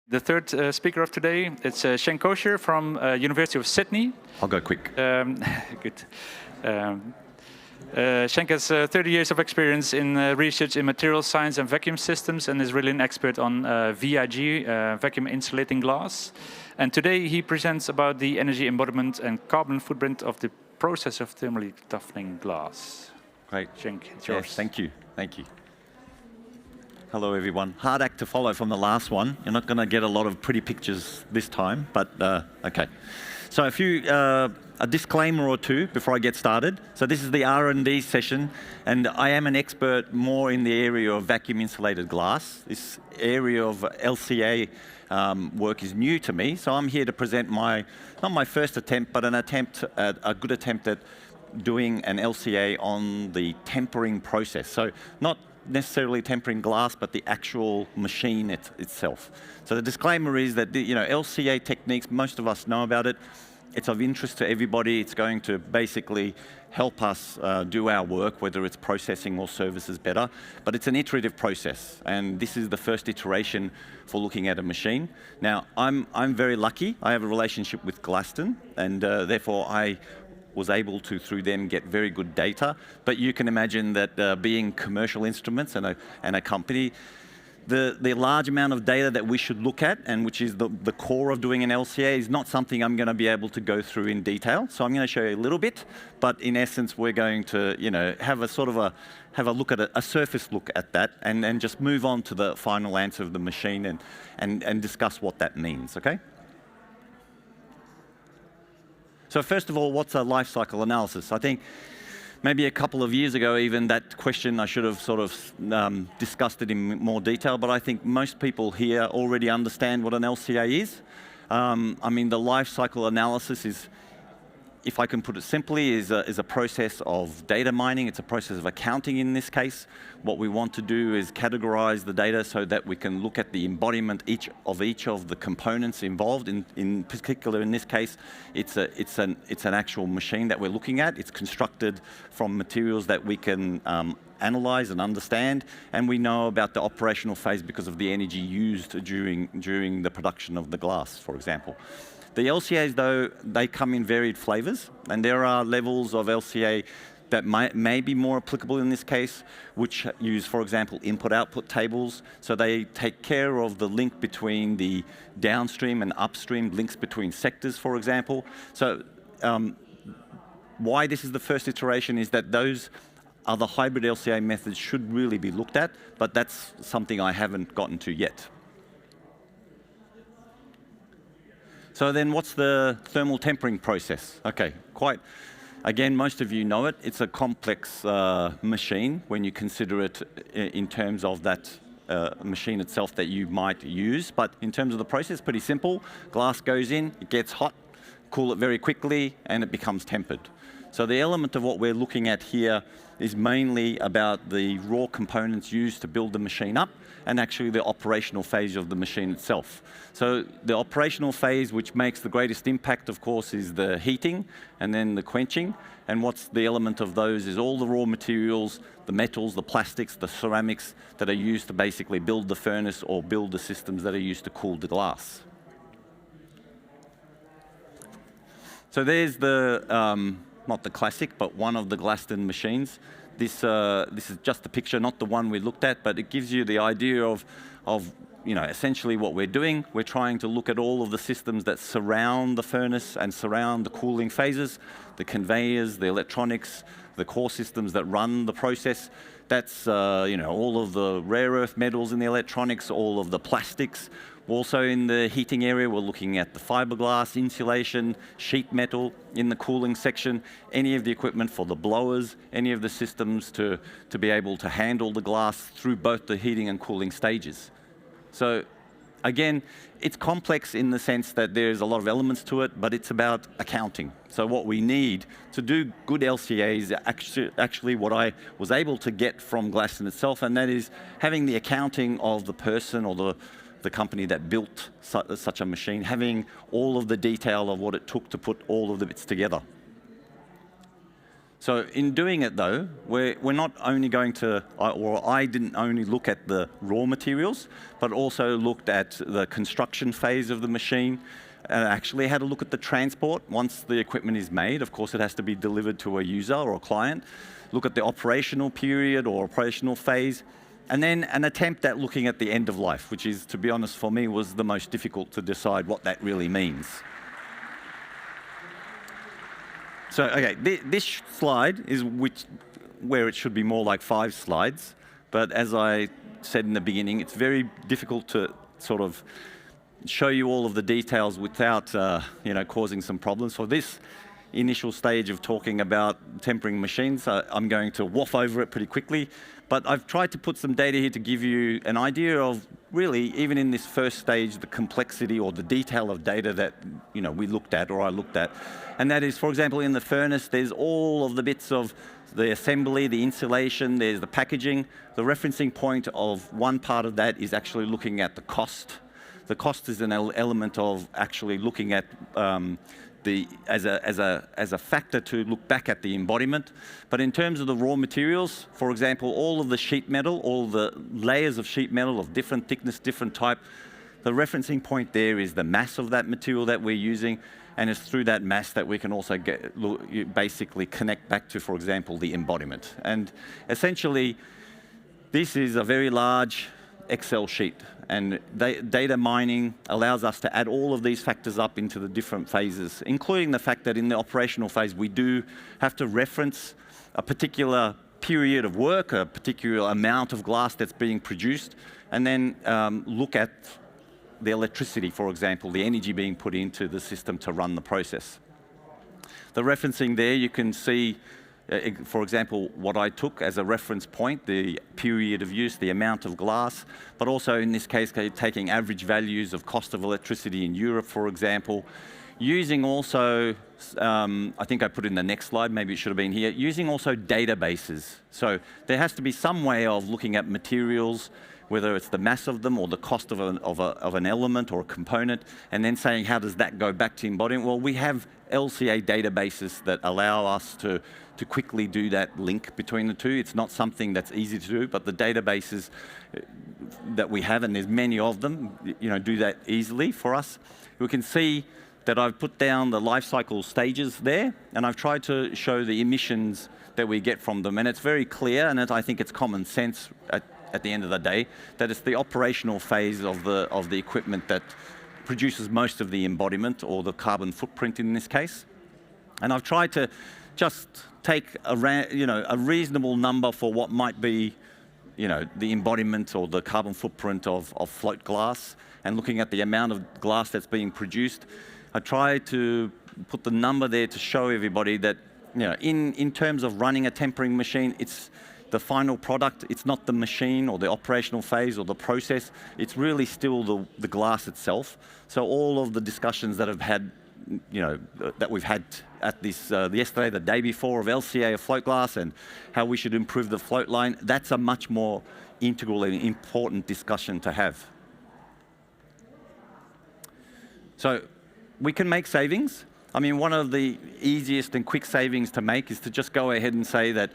The third speaker of today, it's Cenk Kocer from University of Sydney. I'll go quick. Good. Cenk has 30 years of experience in research in material science and vacuum systems, and is really an expert on VIG, vacuum insulating glass. And today he presents about the energy embodiment and carbon footprint of the process of thermally toughening glass. Great. Cenk, it's yours. Yes, thank you. Thank you. Hello, everyone. Hard act to follow from the last one. You're not going to get a lot of pretty pictures this time, but OK. So a disclaimer or two before I get started. So this is the R&D session, and I am an expert more in the area of vacuum insulated glass. This area of LCA work is new to me, so I'm here to present not my first attempt, but a good attempt at doing an LCA on the tempering process. So not necessarily tempering glass, but the actual machine itself. So the disclaimer is that LCA techniques, most of us know about it. It's of interest to everybody. It's going to basically help us do our work, whether it's processing or services better. But it's an iterative process, and this is the first iteration for looking at a machine. Now, I'm very lucky. I have a relationship with Glaston, and therefore I was able to, through them, get very good data. But you can imagine that being commercial instruments and a company, the large amount of data that we should look at, and which is the core of doing an LCA, is not something I'm going to be able to go through in detail. So I'm going to show you a little bit, but in essence, we're going to have a look at a surface look at that, and then just move on to the final answer of the machine and discuss what that means. Okay? So first of all, what's a life cycle analysis? I think maybe a couple of years ago, even that question, I should have sort of discussed it in more detail, but I think most people here already understand what an LCA is. I mean, the life cycle analysis is, if I can put it simply, is a process of data mining. It's a process of accounting in this case. What we want to do is categorize the data so that we can look at the embodiment each of the components involved. In particular, in this case, it's an actual machine that we're looking at. It's constructed from materials that we can analyze and understand, and we know about the operational phase because of the energy used during the production of the glass, for example. The LCAs, though, they come in varied flavors, and there are levels of LCA that may be more applicable in this case, which use, for example, input-output tables. So they take care of the link between the downstream and upstream links between sectors, for example. So why this is the first iteration is that those other hybrid LCA methods should really be looked at, but that's something I haven't gotten to yet. So then what's the thermal tempering process? Okay, again, most of you know it. It's a complex machine when you consider it in terms of that machine itself that you might use. But in terms of the process, pretty simple. Glass goes in, it gets hot, cool it very quickly, and it becomes tempered. So the element of what we're looking at here is mainly about the raw components used to build the machine up, and actually the operational phase of the machine itself. So the operational phase, which makes the greatest impact, of course, is the heating and then the quenching. And what's the element of those is all the raw materials, the metals, the plastics, the ceramics that are used to basically build the furnace or build the systems that are used to cool the glass. So there's the not the classic, but one of the Glaston machines. This is just a picture, not the one we looked at, but it gives you the idea of essentially what we're doing. We're trying to look at all of the systems that surround the furnace and surround the cooling phases, the conveyors, the electronics, the core systems that run the process. That's all of the rare earth metals in the electronics, all of the plastics. Also in the heating area, we're looking at the fiberglass, insulation, sheet metal in the cooling section, any of the equipment for the blowers, any of the systems to be able to handle the glass through both the heating and cooling stages. So again, it's complex in the sense that there's a lot of elements to it, but it's about accounting. So what we need to do good LCA is actually what I was able to get from Glaston itself, and that is having the accounting of the person or the company that built such a machine, having all of the detail of what it took to put all of the bits together. So in doing it though, we're not only going to, or I didn't only look at the raw materials, but also looked at the construction phase of the machine, and actually had a look at the transport. Once the equipment is made, of course it has to be delivered to a user or a client. Look at the operational period or operational phase, and then an attempt at looking at the end of life, which is, to be honest, for me, was the most difficult to decide what that really means. So, okay, this slide is where it should be more like 5 slides, but as I said in the beginning, it's very difficult to sort of show you all of the details without causing some problems. For this initial stage of talking about tempering machines, I'm going to waff over it pretty quickly, but I've tried to put some data here to give you an idea of really, even in this first stage, the complexity or the detail of data that we looked at, or I looked at. And that is, for example, in the furnace, there's all of the bits of the assembly, the insulation, there's the packaging. The referencing point of one part of that is actually looking at the cost. The cost is an element of actually looking at as a factor to look back at the embodiment. But in terms of the raw materials, for example, all of the sheet metal, all the layers of sheet metal of different thickness, different type, the referencing point there is the mass of that material that we're using, and it's through that mass that we can also basically connect back to, for example, the embodiment. And essentially, this is a very large Excel sheet, and data mining allows us to add all of these factors up into the different phases, including the fact that in the operational phase we do have to reference a particular period of work, a particular amount of glass that's being produced, and then look at the electricity, for example, the energy being put into the system to run the process. The referencing there, you can see, for example, what I took as a reference point, the period of use, the amount of glass, but also in this case, taking average values of cost of electricity in Europe, for example, using also, I think I put in the next slide, maybe it should have been here, using also databases. So there has to be some way of looking at materials, whether it's the mass of them or the cost of an element or a component, and then saying, how does that go back to embodiment? Well, we have LCA databases that allow us to quickly do that link between the two. It's not something that's easy to do, but the databases that we have, and there's many of them, do that easily for us. We can see that I've put down the life cycle stages there, and I've tried to show the emissions that we get from them, and it's very clear, and I think it's common sense at the end of the day, that it's the operational phase of the equipment that produces most of the embodiment, or the carbon footprint in this case. And I've tried to just take a reasonable number for what might be the embodiment or the carbon footprint of float glass, and looking at the amount of glass that's being produced. I tried to put the number there to show everybody that in terms of running a tempering machine, it's the final product. It's not the machine or the operational phase or the process. It's really still the glass itself. So all of the discussions that that we've had at this yesterday, the day before, of LCA of float glass and how we should improve the float line, that's a much more integral and important discussion to have. So we can make savings. I mean, one of the easiest and quick savings to make is to just go ahead and say that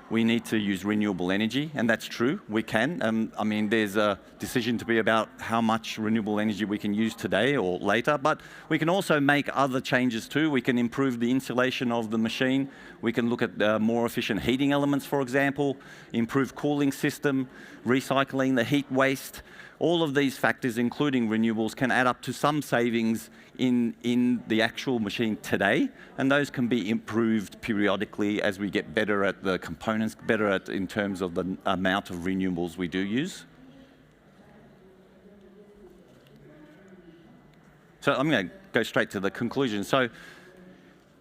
we need to use renewable energy, and that's true, we can. I mean, there's a decision to be about how much renewable energy we can use today or later, but we can also make other changes too. We can improve the insulation of the machine. We can look at more efficient heating elements, for example, improve cooling system, recycling the heat waste. All of these factors, including renewables, can add up to some savings in the actual machine today, and those can be improved periodically as we get better at the components, better at in terms of the amount of renewables we do use. So I'm going to go straight to the conclusion. So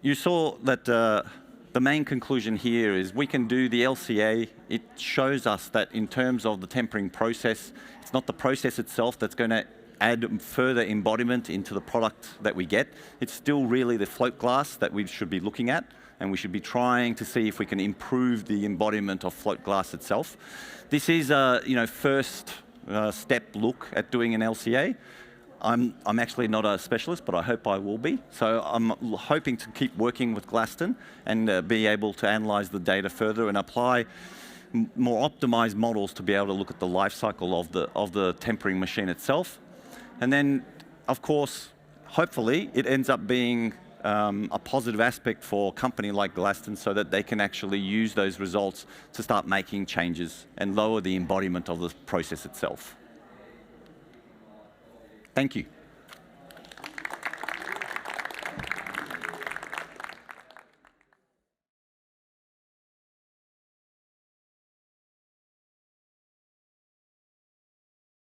you saw that the main conclusion here is we can do the LCA. It shows us that in terms of the tempering process, it's not the process itself that's going to add further embodiment into the product that we get. It's still really the float glass that we should be looking at, and we should be trying to see if we can improve the embodiment of float glass itself. This is a first step look at doing an LCA. I'm actually not a specialist, but I hope I will be. So I'm hoping to keep working with Glaston and be able to analyze the data further and apply more optimized models to be able to look at the life cycle of the tempering machine itself. And then, of course, hopefully it ends up being a positive aspect for a company like Glaston so that they can actually use those results to start making changes and lower the embodiment of the process itself. Thank you.